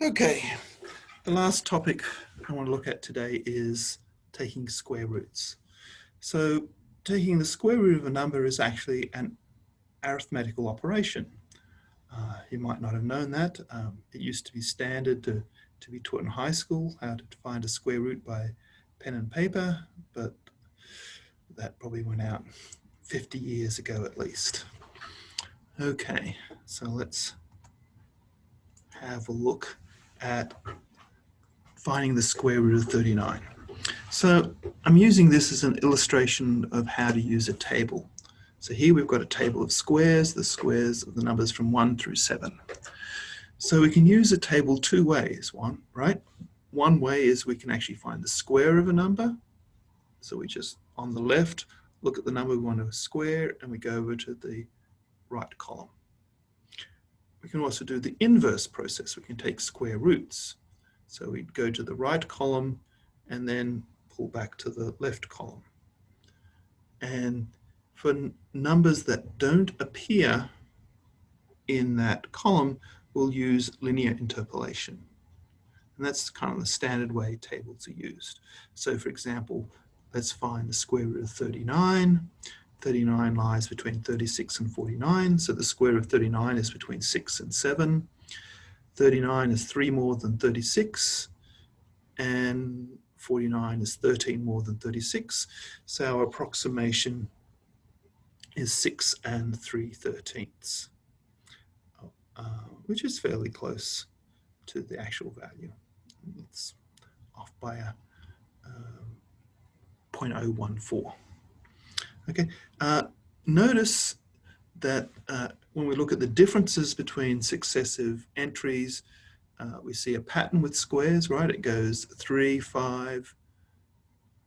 Okay, the last topic I want to look at today is taking square roots. So taking the square root of a number is actually an arithmetical operation. You might not have known that. It used to be standard to be taught in high school how to find a square root by pen and paper, but that probably went out 50 years ago at least. Okay, so let's have a look at finding the square root of 39. So I'm using this as an illustration of how to use a table. So here we've got a table of squares, the squares of the numbers from 1 through 7. So we can use a table two ways, right? One way is we can actually find the square of a number. So we just, on the left, look at the number we want to square, and we go over to the right column. We can also do the inverse process. We can take square roots. So we'd go to the right column and then pull back to the left column. And for numbers that don't appear in that column, we'll use linear interpolation. And that's kind of the standard way tables are used. So for example, let's find the square root of 39. 39 lies between 36 and 49. So the square root of 39 is between 6 and 7. 39 is 3 more than 36. And 49 is 13 more than 36. So our approximation is 6 3/13, which is fairly close to the actual value. It's off by a 0.014. Okay, notice that when we look at the differences between successive entries, we see a pattern with squares, right? It goes 3, 5,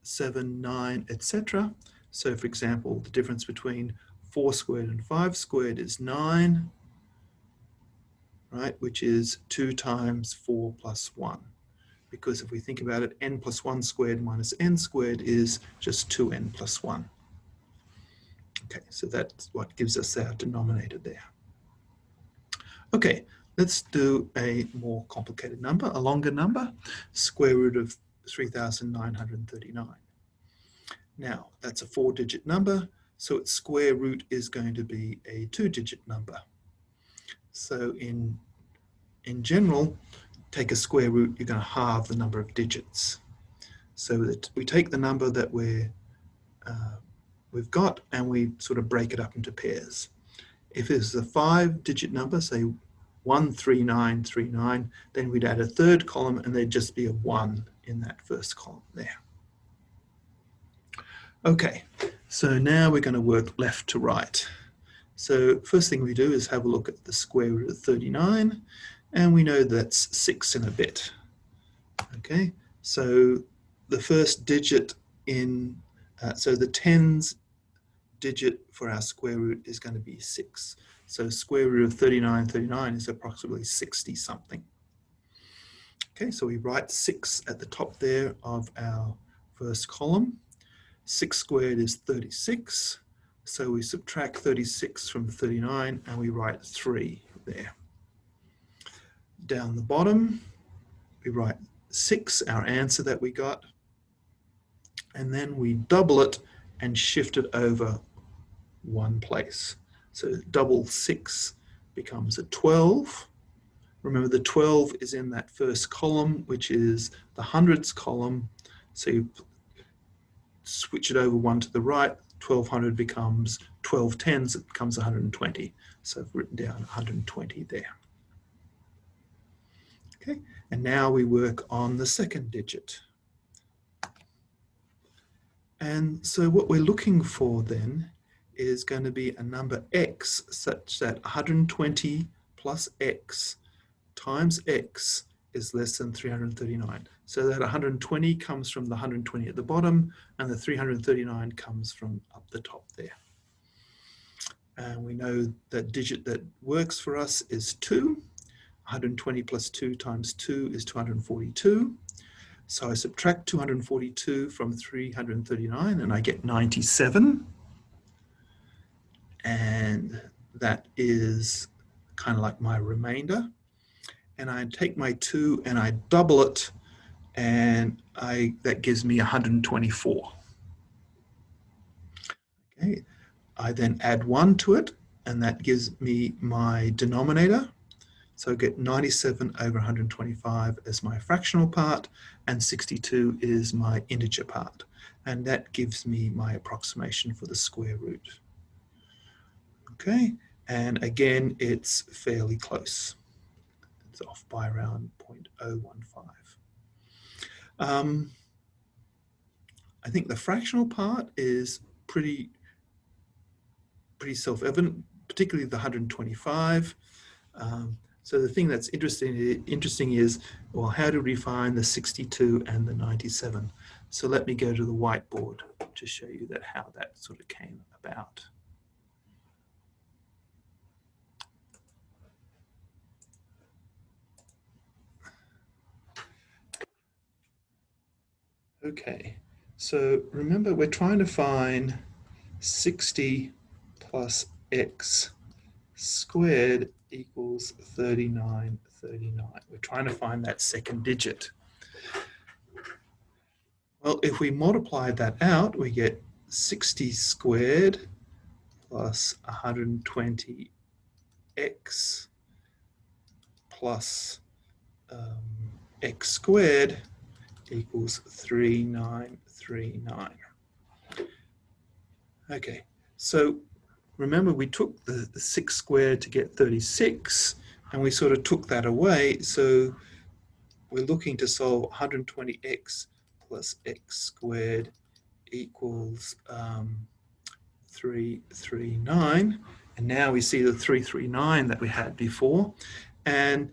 7, 9, etc. So for example, the difference between 4 squared and 5 squared is 9, right? Which is 2 times 4 plus 1. Because if we think about it, n plus 1 squared minus n squared is just 2n plus 1. Okay, so that's what gives us our denominator there. Okay, let's do a more complicated number, a longer number, square root of 3,939. Now, that's a 4-digit number, so its square root is going to be a 2-digit number. So in general, take a square root, you're going to halve the number of digits. So that we take the number that we've got and we sort of break it up into pairs. If it's a 5-digit number, say 13939, then we'd add a third column and there'd just be a 1 in that first column there. Okay, so now we're going to work left to right. So first thing we do is have a look at the square root of 39, and we know that's 6 and a bit. Okay, so the first digit in, so the tens digit for our square root is going to be 6. So square root of 3939 is approximately 60 something. Okay, so we write 6 at the top there of our first column. 6 squared is 36. So we subtract 36 from 39 and we write 3 there. Down the bottom, we write 6, our answer that we got. And then we double it and shift it over one place. So double 6 becomes a 12. Remember, the 12 is in that first column, which is the hundreds column. So you switch it over one to the right, 1200 becomes 12 tens, it becomes 120. So I've written down 120 there. Okay, and now we work on the second digit. And so what we're looking for then is going to be a number x such that 120 plus x times x is less than 339. So that 120 comes from the 120 at the bottom, and the 339 comes from up the top there. And we know that digit that works for us is 2. 120 plus 2 times 2 is 242. So I subtract 242 from 339 and I get 97. And that is kind of like my remainder. and I take my 2 and I double it, and that gives me 124. Okay, I then add 1 to it, and that gives me my denominator. So I get 97 over 125 as my fractional part, and 62 is my integer part. And that gives me my approximation for the square root. Okay, and again, it's fairly close. It's off by around 0.015. I think the fractional part is pretty self-evident, particularly the 125. So the thing that's interesting is, well, how do we find the 62 and the 97? So let me go to the whiteboard to show you that how that sort of came about. Okay, so remember we're trying to find 60 plus x squared equals 39. We're trying to find that second digit. Well, if we multiply that out, we get 60 squared plus 120x plus x squared equals 3939. Okay, so remember we took the 6 squared to get 36, and we sort of took that away, so we're looking to solve 120x plus x squared equals 339, and now we see the 339 that we had before. And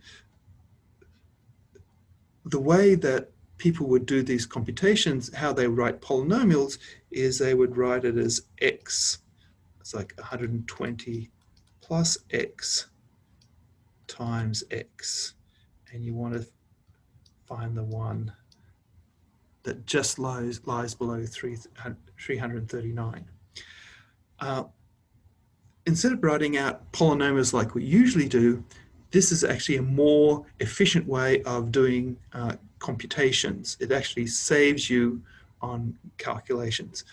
the way that people would do these computations, how they write polynomials, is they would write it as x. It's like 120 plus x times x, and you want to find the one that just lies below 339. Instead of writing out polynomials like we usually do, this is actually a more efficient way of doing computations. It actually saves you on calculations.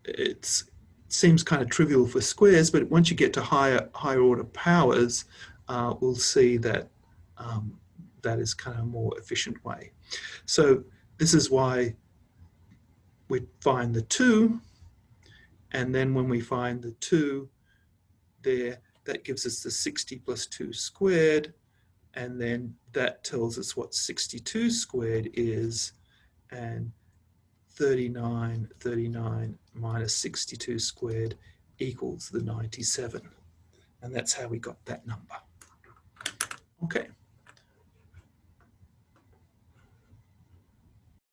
It seems kind of trivial for squares, but once you get to higher order powers, we'll see that that is kind of a more efficient way. So this is why we find the 2, and then when we find the 2 there, that gives us the 60 plus 2 squared, and then that tells us what 62 squared is, and 39 minus 62 squared equals the 97. And that's how we got that number.